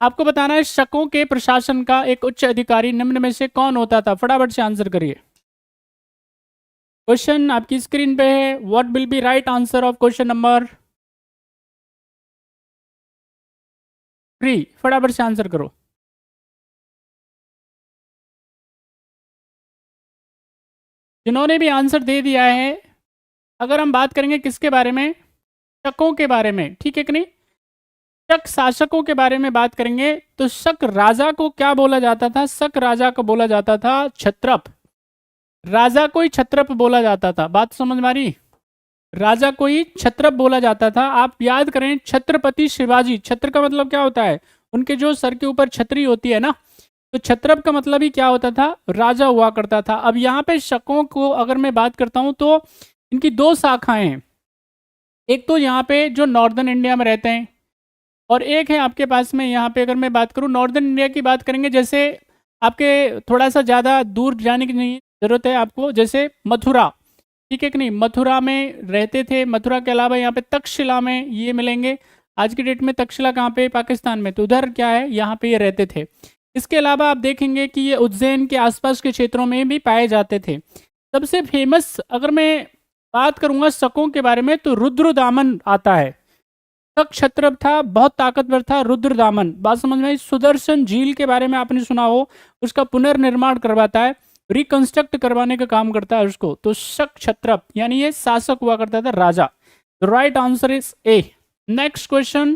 आपको बताना है शकों के प्रशासन का एक उच्च अधिकारी निम्न में से कौन होता था। फटाफट से आंसर करिए। क्वेश्चन आपकी स्क्रीन पे है। What will be right answer of question number 3? फटाफट से आंसर करो। जिन्होंने भी आंसर दे दिया है, अगर हम बात करेंगे किसके बारे में, शकों के बारे में, ठीक है कि नहीं। शक शासकों के बारे में बात करेंगे तो शक राजा को क्या बोला जाता था? शक राजा को बोला जाता था क्षत्रप। राजा को ही क्षत्रप बोला जाता था। बात समझ में आ रही? राजा को ही क्षत्रप बोला जाता था। आप याद करें, छत्रपति शिवाजी, छत्र का मतलब क्या होता है? उनके जो सर के ऊपर छतरी होती है ना, तो छत्रप का मतलब ही क्या होता था? राजा हुआ करता था। अब यहाँ पे शकों को अगर मैं बात करता हूं तो इनकी दो शाखाएं हैं। एक तो यहाँ पे जो नॉर्दर्न इंडिया में रहते हैं, और एक है आपके पास में यहाँ पे, अगर मैं बात करूँ नॉर्दर्न इंडिया की बात करेंगे, जैसे आपके थोड़ा सा ज़्यादा दूर जाने की नहीं ज़रूरत है आपको, जैसे मथुरा, ठीक है कि नहीं, मथुरा में रहते थे। मथुरा के अलावा यहाँ पे तक्षशिला में ये मिलेंगे। आज की डेट में तक्षशिला कहाँ पे? पाकिस्तान में। तो उधर क्या है, यहाँ पे ये रहते थे। इसके अलावा आप देखेंगे कि ये उज्जैन के आसपास के क्षेत्रों में भी पाए जाते थे। सबसे फेमस अगर मैं बात करूंगा शकों के बारे में तो रुद्रदामन आता है। शक क्षत्रप था, बहुत ताकतवर था। रुद्रदामन, बात समझ में आई? सुदर्शन झील के बारे में आपने सुना हो, उसका पुनर्निर्माण करवाता है, रिकंस्ट्रक्ट करवाने का काम करता है उसको। तो शक क्षत्रप यानी ये शासक हुआ करता था, राजा। The right answer is A. Next question,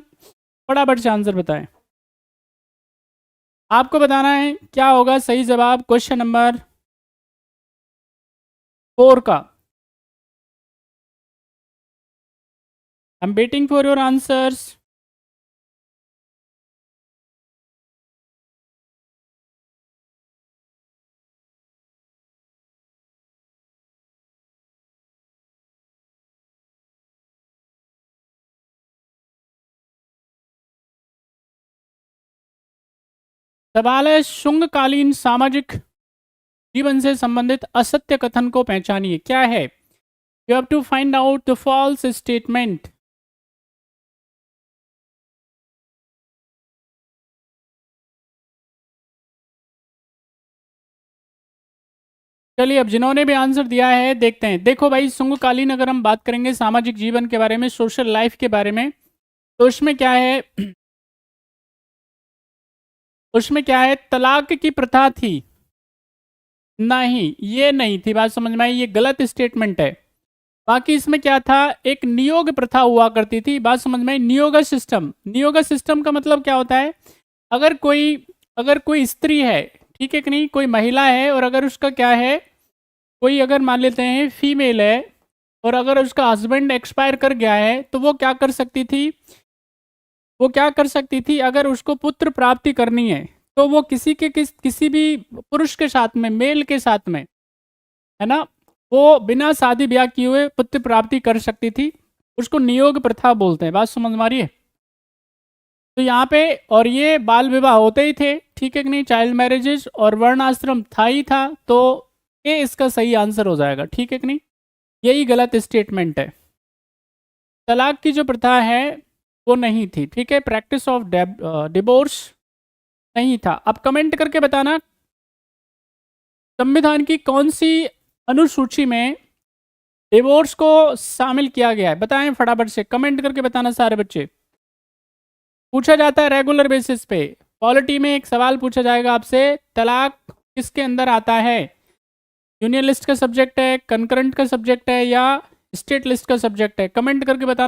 फटाफट से आंसर बताएं। आपको बताना है क्या होगा सही जवाब क्वेश्चन नंबर 4 का। I am waiting for your answers. सवाल है, शुंगकालीन सामाजिक जीवन से संबंधित असत्य कथन को पहचानिए। क्या है? You have to find out the false statement. चलिए, अब जिन्होंने भी आंसर दिया है देखते हैं। देखो भाई, शुंगकालीन अगर हम बात करेंगे सामाजिक जीवन के बारे में, सोशल लाइफ के बारे में, तो उसमें क्या है उसमें क्या है, तलाक की प्रथा थी। नहीं, ये नहीं थी। बात समझ में आई? ये गलत स्टेटमेंट है। बाकी इसमें क्या था, एक नियोग प्रथा हुआ करती थी। बात समझ में आई? नियोग सिस्टम। नियोग सिस्टम का मतलब क्या होता है, अगर कोई अगर कोई स्त्री है, ठीक है कि नहीं, कोई महिला है, और अगर उसका क्या है, कोई अगर मान लेते हैं फीमेल है, और अगर उसका हस्बैंड एक्सपायर कर गया है, तो वो क्या कर सकती थी, अगर उसको पुत्र प्राप्ति करनी है तो वो किसी भी पुरुष के साथ में, मेल के साथ में, है ना, वो बिना शादी ब्याह किए हुए पुत्र प्राप्ति कर सकती थी। उसको नियोग प्रथा बोलते हैं। बात समझ में आ रही है? तो यहाँ पे, और ये बाल विवाह होते ही थे, ठीक है कि नहीं, चाइल्ड मैरिजेस, और वर्ण आश्रम था ही था। तो ये इसका सही आंसर हो जाएगा, ठीक है कि नहीं। यही गलत स्टेटमेंट है। तलाक की जो प्रथा है वो नहीं थी, ठीक है। प्रैक्टिस ऑफ डिवोर्स नहीं था। अब कमेंट करके बताना, संविधान की कौन सी अनुसूची में डिवोर्स को शामिल किया गया है? बताएं फटाफट से, कमेंट करके बताना सारे बच्चे। पूछा जाता है रेगुलर बेसिस पे, पॉलिटी में एक सवाल पूछा जाएगा आपसे, तलाक किसके अंदर आता है? यूनियन लिस्ट का सब्जेक्ट है, कंकरेंट का सब्जेक्ट है, या स्टेट लिस्ट का सब्जेक्ट है? कमेंट करके बताना।